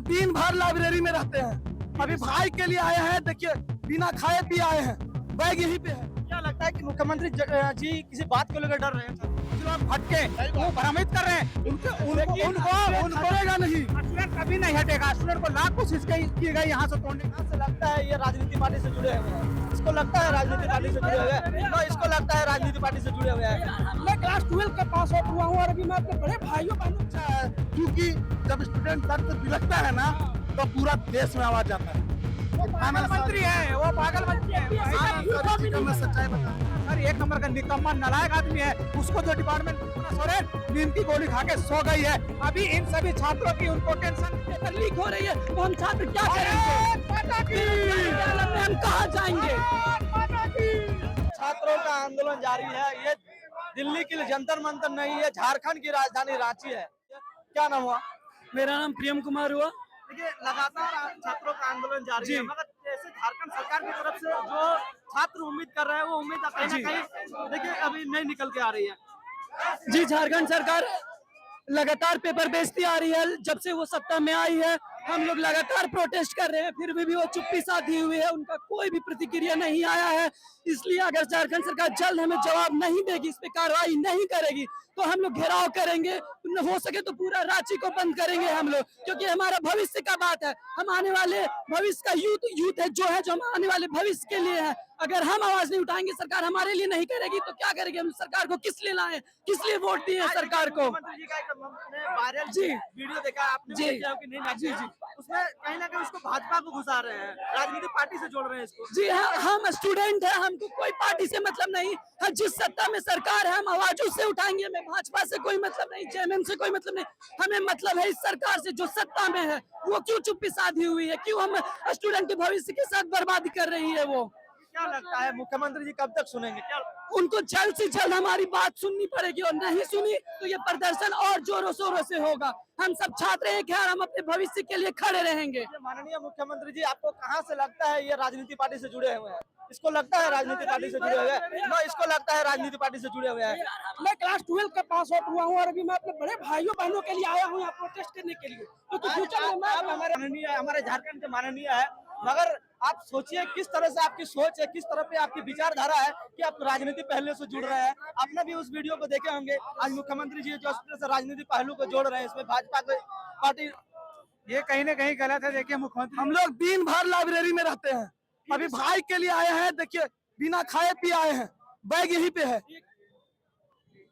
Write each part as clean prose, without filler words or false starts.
लोग दिन भर लाइब्रेरी में रहते हैं। अभी भाई के लिए आए हैं, देखिए बिना खाए पिए आए हैं, बैग यहीं पे है। क्या लगता है कि मुख्यमंत्री जी किसी बात को लेकर डर रहे हैं? कुछ लोग भटके वो भ्रमित कर रहे हैं, उनको हटेगा नहीं। स्टूडेंट कभी नहीं हटेगा। स्टूडेंट को लाख कोशिश की गई यहाँ से तोड़ने की। से लगता है ये राजनीति पार्टी से जुड़े हुए हैं। इसको लगता है राजनीति पार्टी से जुड़े हुए हैं। तो इसको लगता है राजनीति पार्टी से जुड़े हुए हैं। मैं क्लास 12 का पास आउट हुआ हूँ और अभी मैं अपने बड़े भाइयों बहनों क्योंकि जब स्टूडेंट दर्द से बिलखता है ना तो पूरा देश में आवाज आता है। पागल मंत्री है वो, पागल मंत्री है। मैं सच्चाई बता सर एक नंबर का निकम्मा नालायक आदमी है। उसको जो डिपार्टमेंट नींद की गोली खा के सो गई है। अभी इन सभी छात्रों की उनको टेंशन पेपर लीक हो रही है तो हम छात्र क्या करेंगे? हम कहाँ जाएंगे? छात्रों का आंदोलन जारी है। ये दिल्ली के लिए जंतर मंतर नहीं है, झारखंड की राजधानी रांची है। क्या नाम हुआ? मेरा नाम प्रियम कुमार हुआ। देखिए लगातार छात्रों का आंदोलन जारी है, मगर जैसे झारखंड सरकार की तरफ से जो छात्र उम्मीद कर रहे हैं वो उम्मीद कहीं ना कहीं देखिए अभी नहीं निकल के आ रही है। जी, झारखंड सरकार लगातार पेपर बेचती आ रही है। जब से वो सत्ता में आई है हम लोग लगातार प्रोटेस्ट कर रहे हैं, फिर भी वो चुप्पी साधी हुई है, उनका कोई भी प्रतिक्रिया नहीं आया है। इसलिए अगर झारखंड सरकार जल्द हमें जवाब नहीं देगी, इस पे कार्रवाई नहीं करेगी तो हम लोग घेराव करेंगे। हो सके तो पूरा रांची को बंद करेंगे हम लोग, क्योंकि हमारा भविष्य का बात है। हम आने वाले भविष्य का यूथ है जो हम आने वाले भविष्य के लिए है। अगर हम आवाज नहीं उठाएंगे, सरकार हमारे लिए नहीं करेगी तो क्या करेंगे? हम सरकार को किस लिए लाए, किस लिए वोट दिए सरकार को? वायरल जी वीडियो देखा आपने? जी जी जी, उसमें कहीं ना कहीं उसको भाजपा को घुसा रहे हैं, राजनीतिक पार्टी से जोड़ रहे हैं इसको। जी हाँ, हम स्टूडेंट हैं, हमको कोई पार्टी से मतलब नहीं है। जिस सत्ता में सरकार है हम आवाज उससे उठाएंगे। हमें भाजपा से कोई मतलब नहीं, जेएमएम से कोई मतलब नहीं। हमें मतलब है इस सरकार से जो सत्ता में है। वो क्यों चुप्पी साधी हुई है? क्यों हम स्टूडेंट के भविष्य के साथ बर्बादी कर रही है वो? क्या लगता है मुख्यमंत्री जी कब तक सुनेंगे? क्या उनको जल्द से जल्द हमारी बात सुननी पड़ेगी, और नहीं सुनी तो ये प्रदर्शन और जोरों शोरों से होगा। हम सब छात्र एक हैं, हम अपने भविष्य के लिए खड़े रहेंगे। माननीय मुख्यमंत्री जी, आपको कहां से लगता है ये राजनीति पार्टी से जुड़े हुए हैं? इसको लगता है राजनीति पार्टी से जुड़े हुए हैं। इसको लगता है राजनीति पार्टी से जुड़े हुए हैं। मैं क्लास 12 का पास आउट हुआ हूँ और अभी मैं अपने बड़े भाइयों बहनों के लिए आया हूँ यहाँ प्रोटेस्ट करने के लिए। तो फ्यूचर में आप हमारे झारखंड के माननीय है, मगर आप सोचिए किस तरह से आपकी सोच है, किस तरह पे आपकी विचारधारा है कि आप राजनीति पहलू से जुड़ रहे हैं। आपने भी उस वीडियो को देखे होंगे। आज मुख्यमंत्री जी जो इस तरह से राजनीति पहलू को जोड़ रहे हैं, इसमें भाजपा पार्टी, ये कहीं ना कहीं गलत है। देखिए मुख्यमंत्री, हम लोग दिन भर लाइब्रेरी में रहते हैं। अभी भाई के लिए आए हैं, देखिए बिना खाए पिए आए हैं, बैग यहीं पे है।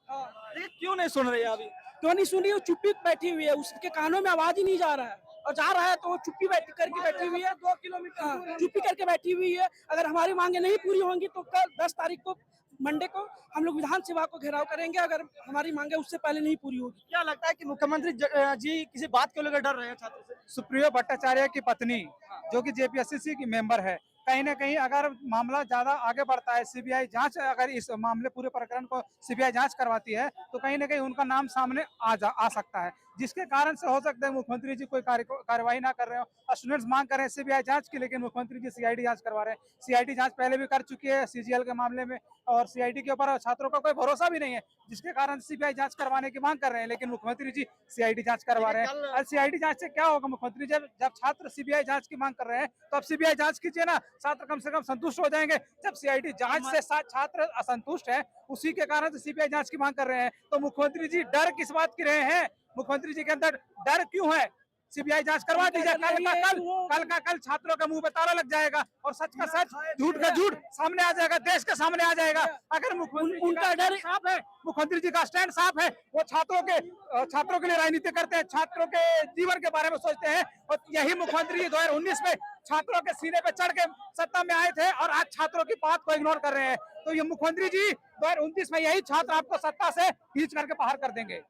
क्यों नहीं सुन रही है अभी? क्यों नहीं सुनी? वो चुप्पी बैठी हुई है, उसके कानों में आवाज ही नहीं जा रहा है, और जा रहा है तो वो चुप्पी करके बैठी हुई है। 2 किलोमीटर चुप्पी करके बैठी हुई है। अगर हमारी मांगे नहीं पूरी होंगी तो कल 10 तारीख को मंडे को हम लोग विधानसभा को घेराव करेंगे, अगर हमारी मांगे उससे पहले नहीं पूरी होगी। क्या लगता है कि मुख्यमंत्री जी किसी बात को लेकर डर रहे हैं छात्रों से? सुप्रियो भट्टाचार्य की पत्नी जो कि जेपीएससी की मेंबर है, कहीं ना कहीं अगर मामला ज्यादा आगे बढ़ता है, सीबीआई जांच अगर इस मामले पूरे प्रकरण को सीबीआई जांच करवाती है तो कहीं ना कहीं उनका नाम सामने आ सकता है, जिसके कारण से हो सकता है मुख्यमंत्री जी कोई कार्रवाई ना कर रहे हो। स्टूडेंट्स मांग कर रहे हैं सीबीआई जांच की, लेकिन मुख्यमंत्री जी सीआईडी जांच करवा रहे हैं। सीआईडी जांच पहले भी कर चुकी है सीजीएल के मामले में, और सीआईडी के ऊपर छात्रों का कोई भरोसा भी नहीं है, जिसके कारण सीबीआई जांच करवाने की मांग कर रहे हैं, लेकिन मुख्यमंत्री जी सीआईडी जांच करवा रहे हैं। और सीआईडी जांच से क्या होगा? मुख्यमंत्री जब छात्र सीबीआई जांच की मांग कर रहे हैं तो अब सीबीआई जांच कीजिए ना, छात्र कम से कम संतुष्ट हो जाएंगे। जब सीआईडी जांच से छात्र असंतुष्ट है, उसी के कारण से सीबीआई जांच की मांग कर रहे हैं, तो मुख्यमंत्री जी डर किस बात की रहे हैं? मुख्यमंत्री जी के अंदर डर क्यों है? सीबीआई जांच करवा दीजिए। कल का कल छात्रों के मुंह पे ताला लग जाएगा और सच का सच, झूठ का झूठ सामने आ जाएगा, देश के सामने आ जाएगा। अगर उनका डर साफ है, मुख्यमंत्री जी का स्टैंड साफ है, वो छात्रों के लिए राजनीति करते हैं, छात्रों के जीवन के बारे में सोचते हैं। और यही मुख्यमंत्री जी 2019 में छात्रों के सीने पे चढ़ के सत्ता में आए थे और आज छात्रों की बात को इग्नोर कर रहे हैं। तो ये मुख्यमंत्री जी 2029 में यही छात्र आपको सत्ता से खींच करके बाहर कर देंगे।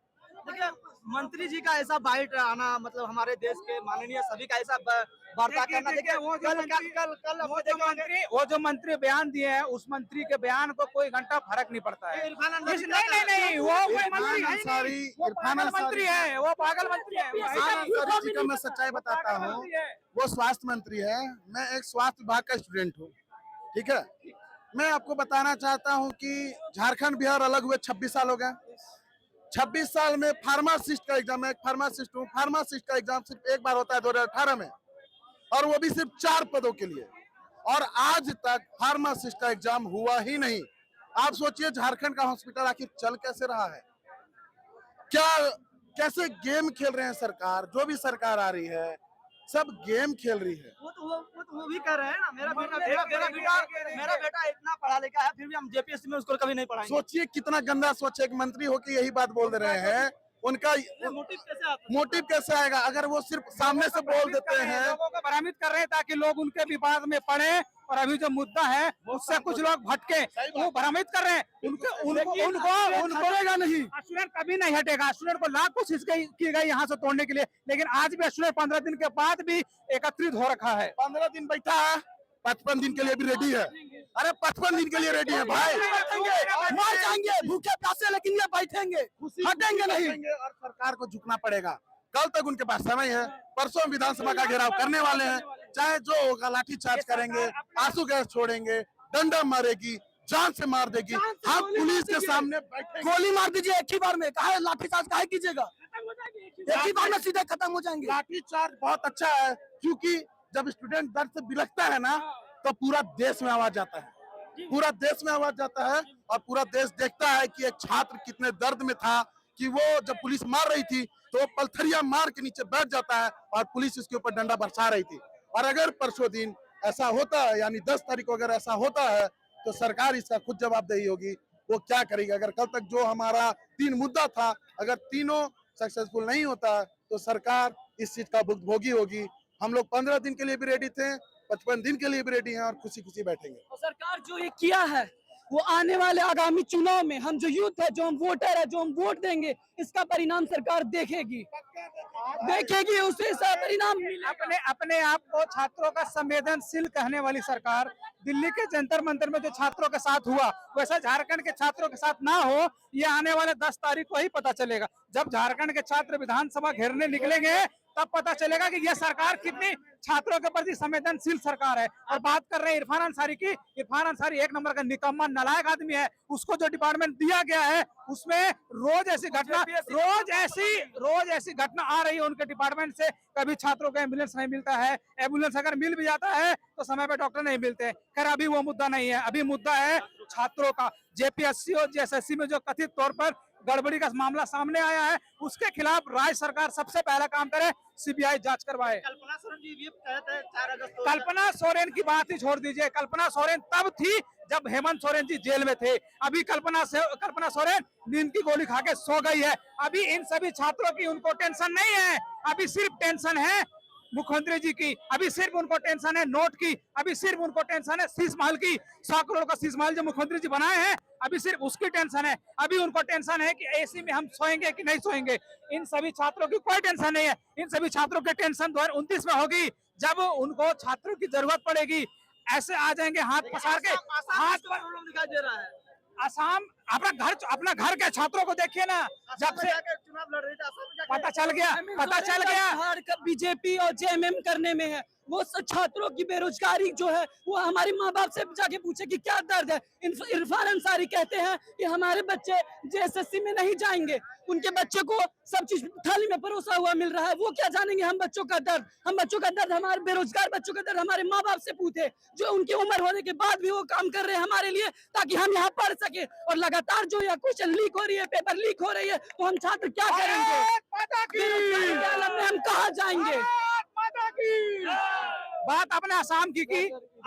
देखिए मंत्री जी का ऐसा बाइट आना, मतलब हमारे देश के माननीय सभी का ऐसा वार्ता करना। देखिए वो जो मंत्री बयान दिए हैं, उस मंत्री के बयान को कोई घंटा फर्क नहीं पड़ता है। नहीं, वो पागल मंत्री है, वो पागल मंत्री है। जी का मैं सच्चाई बताता हूँ, वो स्वास्थ्य मंत्री है, मैं एक स्वास्थ्य विभाग का स्टूडेंट हूँ, ठीक है। मैं आपको बताना चाहता हूँ कि झारखंड बिहार अलग हुए 26 साल हो गए, 26 साल में फार्मासिस्ट का एग्जाम, मैं एक फार्मासिस्ट हूँ, फार्मासिस्ट का एग्जाम सिर्फ एक बार होता है 2018 में, और वो भी सिर्फ 4 पदों के लिए, और आज तक फार्मासिस्ट का एग्जाम हुआ ही नहीं। आप सोचिए झारखंड का हॉस्पिटल आखिर चल कैसे रहा है, क्या कैसे गेम खेल रहे हैं सरकार, जो भी सरकार आ रही है सब गेम खेल रही है। वो भी कर रहे हैं ना। मेरा बेटा इतना पढ़ा लिखा है, फिर भी हम जेपीएससी में उसको कभी नहीं पढ़ाएंगे। सोचिए कितना गंदा सोच, एक मंत्री होकर यही बात बोल दे रहे हैं, उनका मोटिव कैसे आएगा अगर वो सिर्फ सामने से बोल देते हैं। लोगों को भ्रमित कर रहे हैं ताकि लोग उनके विवाद में पड़े, और अभी जो मुद्दा है उससे कुछ लोग भटके, वो भ्रमित कर रहे हैं। उनको नहीं, स्टूडेंट कभी नहीं हटेगा। स्टूडेंट को लाख कोशिश की गई यहाँ से तोड़ने के लिए, लेकिन आज भी स्टूडेंट 15 दिन के बाद भी एकत्रित हो रखा है। 15 दिन बैठा है, 55 दिन के लिए भी रेडी है। अरे 55 दिन के लिए रेडी है भाई, मर जाएंगे भूखे प्यासे, लेकिन ये बैठेंगे, हटेंगे नहीं। और सरकार को झुकना पड़ेगा। कल तक उनके पास समय है, परसों विधानसभा का घेराव करने वाले हैं, चाहे जो होगा लाठी चार्ज करेंगे, आंसू गैस छोड़ेंगे, डंडा मारेगी, जान से मार देगी। हम पुलिस के सामने गोली मार दीजिए एक ही बार में, कहा लाठी चार्ज काहे कीजिएगा, एक ही बार में सीधे खत्म हो जाएंगे। लाठी चार्ज बहुत अच्छा है, क्योंकि जब स्टूडेंट दर्द से बिलखता है ना, तो पूरा देश में आवाज जाता है, पूरा देश में आवाज जाता है, और पूरा देश देखता है कि एक छात्र कितने दर्द में था, कि वो जब पुलिस मार रही थी तो पलथरिया मार के नीचे बैठ जाता है, और पुलिस उसके ऊपर डंडा बरसा रही थी। और अगर परसों दिन ऐसा होता है, यानी 10 तारीख को अगर ऐसा होता है, तो सरकार इसका खुद जवाबदेही होगी, वो क्या करेगी। अगर कल तक जो हमारा 3 मुद्दा था, अगर तीनों सक्सेसफुल नहीं होता, तो सरकार इस चीज का भुगतभोगी होगी। हम लोग 15 दिन के लिए भी रेडी थे, 55 दिन के लिए भी रेडी हैं, और खुशी खुशी बैठेंगे। और सरकार जो ये किया है, वो आने वाले आगामी चुनाव में हम जो यूथ है, जो हम वोटर है, जो हम वोट देंगे, इसका परिणाम सरकार देखेगी, उसे परिणाम अपने आप को छात्रों का संवेदनशील कहने वाली सरकार, दिल्ली के जंतर मंतर में जो छात्रों के साथ हुआ वैसा झारखंड के छात्रों के साथ ना हो, ये आने वाले 10 तारीख को ही पता चलेगा। जब झारखंड के छात्र विधानसभा घेरने निकलेंगे, तब पता चलेगा कि यह सरकार कितनी छात्रों के प्रति संवेदनशील सरकार है। और बात कर रहे हैं इरफान अंसारी की, इरफान अंसारी एक नंबर का निकम्मा नालायक आदमी है। उसको जो डिपार्टमेंट दिया गया है, उसमें रोज ऐसी घटना आ रही है उनके डिपार्टमेंट से। कभी छात्रों को एम्बुलेंस नहीं मिलता है, एम्बुलेंस अगर मिल भी जाता है तो समय पे डॉक्टर नहीं मिलते। खैर अभी वो मुद्दा नहीं है, अभी मुद्दा है छात्रों का। जेपीएससी और जेएसएससी में जो कथित तौर पर गड़बड़ी का मामला सामने आया है, उसके खिलाफ राज्य सरकार सबसे पहला काम करे, सीबीआई जांच करवाए। कल्पना सोरेन जी भी कहते हैं 4 अगस्त को। कल्पना सोरेन की बात ही छोड़ दीजिए। कल्पना सोरेन तब थी जब हेमंत सोरेन जी जेल में थे। अभी कल्पना सोरेन नींद की गोली खा के सो गई है। अभी इन सभी छात्रों की उनको टेंशन नहीं है, अभी सिर्फ टेंशन है मुख्यमंत्री जी की, अभी सिर्फ उनको टेंशन है नोट की, अभी सिर्फ उनको टेंशन है शीश महल की। 100 करोड़ का शीश महल जो मुख्यमंत्री जी बनाए हैं, अभी सिर्फ उसकी टेंशन है। अभी उनको टेंशन है कि एसी में हम सोएंगे कि नहीं सोएंगे। इन सभी छात्रों की कोई टेंशन नहीं है। इन सभी छात्रों की टेंशन 2029 में होगी, जब उनको छात्रों की जरूरत पड़ेगी। ऐसे आ जाएंगे हाथ पसार के, हाथ दिखाई दे रहा है। आसाम अपना घर के छात्रों को देखिए ना, जब से चुनाव लड़ रहे थे पता चल गया बीजेपी और जेएमएम करने में है। वो छात्रों की बेरोजगारी जो है, वो हमारे माँ बाप से जाके पूछे कि क्या दर्द है। इरफान अंसारी कहते हैं कि हमारे बच्चे जेएसएससी में नहीं जाएंगे, उनके बच्चे को सब चीज थाली में परोसा हुआ मिल रहा है। वो क्या जानेंगे हम बच्चों का दर्द, हमारे बेरोजगार बच्चों का दर्द हमारे माँ बाप से पूछे, जो उनकी उम्र होने के बाद भी वो काम कर रहे हैं हमारे लिए, ताकि हम यहाँ पढ़ सके। और लगातार जो यह क्वेश्चन लीक हो रही है, पेपर लीक हो रही है, तो हम छात्र क्या करेंगे, हम कहाँ जाएंगे। बात अपने आसाम की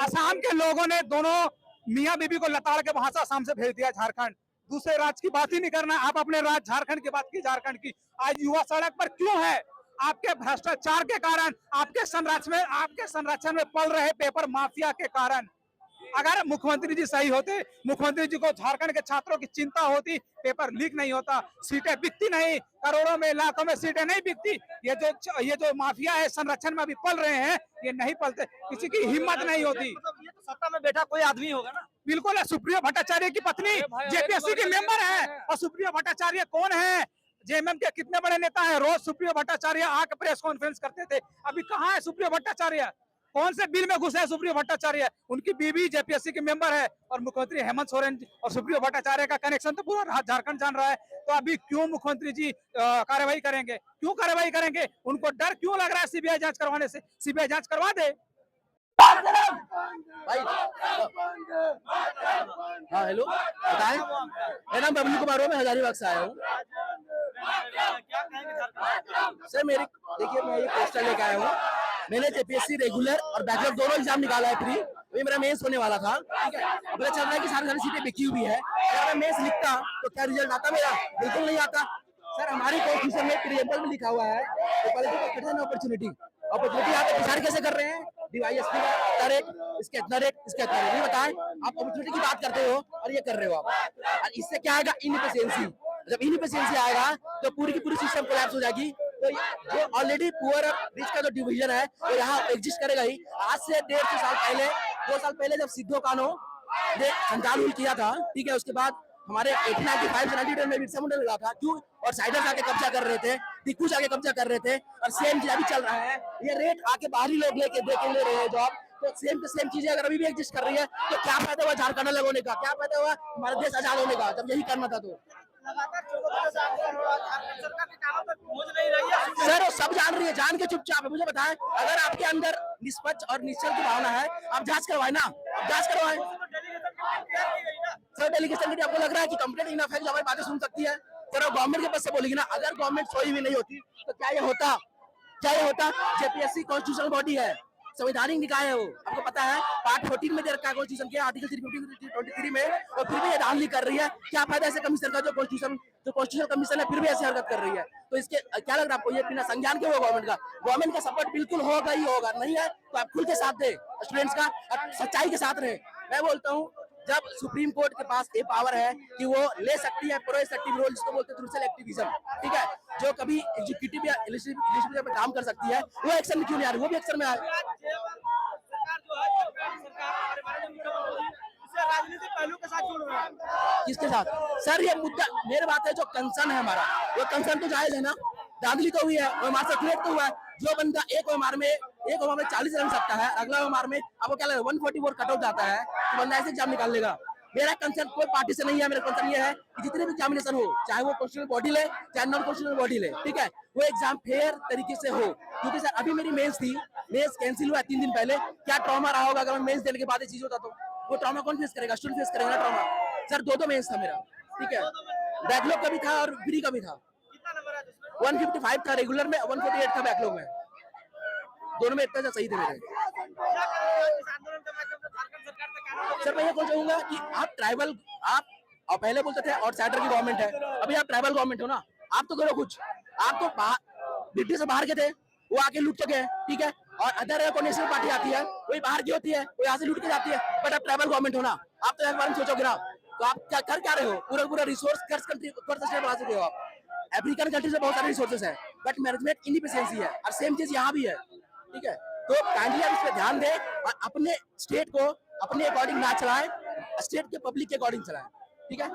असम के लोगों ने दोनों मियां बीबी को लताड़ के वहां से असम से भेज दिया झारखंड। दूसरे राज्य की बात ही नहीं करना, आप अपने राज्य झारखंड की बात की, झारखंड की। आज युवा सड़क पर क्यों है? आपके भ्रष्टाचार के कारण, आपके संरक्षण में पल रहे पेपर माफिया के कारण। अगर मुख्यमंत्री जी सही होते, मुख्यमंत्री जी को झारखंड के छात्रों की चिंता होती, पेपर लीक नहीं होता, सीटें बिकती नहीं, करोड़ों में लाखों में सीटें नहीं बिकती। ये जो माफिया है संरक्षण में अभी पल रहे हैं, ये नहीं पलते, किसी की हिम्मत नहीं होती। ये तो सत्ता में बैठा कोई आदमी होगा ना। बिल्कुल है, सुप्रिया भट्टाचार्य की पत्नी जेपीएससी की मेंबर है। और सुप्रिया भट्टाचार्य कौन है? जेएमएम के कितने बड़े नेता हैं। रोज सुप्रिया भट्टाचार्य आके प्रेस कॉन्फ्रेंस करते थे। अभी कहाँ है सुप्रिया भट्टाचार्य? कौन से बिल में घुसे हैं सुप्रियो भट्टाचार्य? उनकी बीवी जेपीएससी के मेंबर है और मुख्यमंत्री हेमंत सोरेन और सुप्रियो भट्टाचार्य का कनेक्शन तो पूरा झारखंड जान रहा है। तो अभी क्यों मुख्यमंत्री जी कार्रवाई करेंगे? क्यों कार्रवाई करेंगे? उनको डर क्यों लग रहा है सीबीआई जांच करवाने से? सीबीआई जांच करवा दे। भाई हाँ हेलो बताएं, मेरा नाम बबलू कुमार है, मैं हजारीबाग से आया हूँ। सर मेरी देखिए, मैं ये पोस्टर लेके आया हूँ। मैंने जेपीएससी रेगुलर और बैकलॉग दोनों एग्जाम निकाला है फ्री। अभी मेरा मेंस होने वाला था, ठीक है। अब पता चल रहा है कि सारी सीटें बिकी हुई है। अगर मैं मेंस लिखता तो क्या रिजल्ट आता मेरा? बिल्कुल नहीं आता। सर हमारी कॉन्स्टिट्यूशन में प्रिएम्बल में लिखा हुआ है अपॉर्चुनिटी यहाँ पे प्रचार कैसे कर रहे हैं? डीवाईएसपी का इतना रेट, इसके इतना रेट, इसके इतना रेट, नहीं बताएं। आप अपॉर्चुनिटी की बात करते हो और ये कर रहे हो आप। और इससे क्या आएगा? इनएफिशिएंसी। जब इनएफिशिएंसी आएगा तो पूरी की पूरी सिस्टम कोलैप्स हो जाएगी। तो जो ऑलरेडी पुअर और रिच का जो डिवीजन है वो यहाँ एग्जिस्ट करेगा ही। आज से 1.5 साल पहले, 2 साल पहले जब सिद्धो कानो ने संचालन किया था, ठीक है, उसके बाद हमारे 1895 में बिरसा मुंडा लगा था। क्यों? और साइडर्स आके कब्जा कर रहे थे, दिक्कुच आके कब्जा कर रहे थे, और सेम चीज अभी चल रहा है। ये रेट आके बाहरी लोग लेके देके ले रहे हैं जॉब। तो सेम चीजें अगर अभी भी एग्जिस्ट कर रही है तो क्या फायदा हुआ झारखंड अलग होने का? क्या फायदा हुआ हमारा देश आजाद होने का, जब यही करना था? तो सर वो सब जान रही है, जान के चुपचाप है। मुझे बताएं, अगर आपके अंदर निष्पक्ष और निश्चल की भावना है, आप जांच करवाए ना, आप जांच करवाएं। सर डेलीगेशन के आपको लग रहा है कि कंप्लेंट इनफ है जो हमारी बातें सुन सकती है? सर वो गवर्नमेंट के पास से बोलेगी ना। अगर गवर्नमेंट सोई हुई नहीं होती तो क्या ये होता? जेपीएससी कॉन्स्टिट्यूशनल बॉडी है, संवैधानिक निकाय है वो। आपको पता है पार्ट 14 में दे रखा है कॉन्स्टिट्यूशन के आर्टिकल 323 में, और फिर भी ये धांधली कर रही है। क्या फायदा ऐसे कमीशन का जो कॉन्स्टिट्यूशनल कमीशन है फिर भी ऐसी हरकत कर रही है? तो इसके क्या लग रहा है आपको? ये बिना संज्ञान के हो गवर्नमेंट का सपोर्ट बिल्कुल होगा ही होगा। नहीं है तो आप खुल के साथ दे स्टूडेंट्स का, सच्चाई के साथ रहे। मैं बोलता हूँ जब सुप्रीम कोर्ट के पास ये पावर है कि वो ले सकती है प्रोएक्टिव रोल, जिसको बोलते हैं क्रूशियल एक्टिविज्म, ठीक है, जो कभी एग्जीक्यूटिव या लेजिस्लेटिव पे काम कर सकती है, वो एक्शन में क्यों नहीं आ रही? वो भी एक्शन में आए। राजनीतिक पहलू के साथ जुड़ रहा है। किसके साथ? सर ये मुद्दा, मेरी बात है, जो कंसर्न है हमारा, वो कंसर्न तो जायज है ना। धांधली तो हुई है, ओएमआर सर्कुलेट तो हुआ है। जो बंदा एक ओएमआर में 40 रन सकता है, अगला ओएमआर में आपको क्या लगेगा 144 कट ऑफ जाता है, तो बंदा ऐसे एग्जाम निकाल लेगा। मेरा कंसर्न कोई पार्टी से नहीं है। मेरा कंसर्न ये है कि जितने भी एग्जामिनेशन हो, चाहे वो कॉन्स्टिट्यूशनल बॉडी ले चाहे नॉन कॉन्स्टिट्यूशनल बॉडी ले, ठीक है, वो एग्जाम फेयर तरीके से हो। क्योंकि सर अभी मेरी मेंस थी, मेंस कैंसिल हुआ 3 दिन पहले। क्या ट्रॉमा रहा होगा अगर मैं मेंस देने के बाद ये चीज होता? तो वो ट्रॉमा कौन फेस करेगा? स्टूडेंट फेस करेगा ना ट्रॉमा। सर 2 मेंस था मेरा, ठीक है, बैकलॉग का भी था और फ्री का भी था। 155 था रेगुलर में, 148 था बैकलॉग में। दोनों में इतना सही थे मेरे। सर मैं ये बोल चाहूंगा कि आप ट्राइबल, आप और पहले बोलते थे आउटसाइडर की गवर्नमेंट है, अभी आप ट्राइबल गवर्नमेंट हो ना। आप तो करो कुछ, आप तो ब्रिटिश से बाहर के थे, वो आके लूट के गए, ठीक है, और अदर कोई नेशनल पार्टी आती है, वही बाहर की होती है, वो यहाँ से लूट के जाती है। बट आप ट्राइबल गवर्नमेंट हो ना, आप तो एक बार सोचोगे ना, तो आप क्या कर क्या रहे हो? पूरा रिसोर्स कर्ज कंट्री बना सकते हो आप। अफ्रीकन कंट्रीज में बहुत सारे रिसोर्सेज है, बट मैनेजमेंट इनएफिशिएंसी है, और सेम चीज यहाँ भी है, ठीक है। तो काइंडली आप इस पे ध्यान दें और अपने स्टेट को अपने अकॉर्डिंग ना चलाएं, स्टेट के पब्लिक के अकॉर्डिंग चलाएं, ठीक है।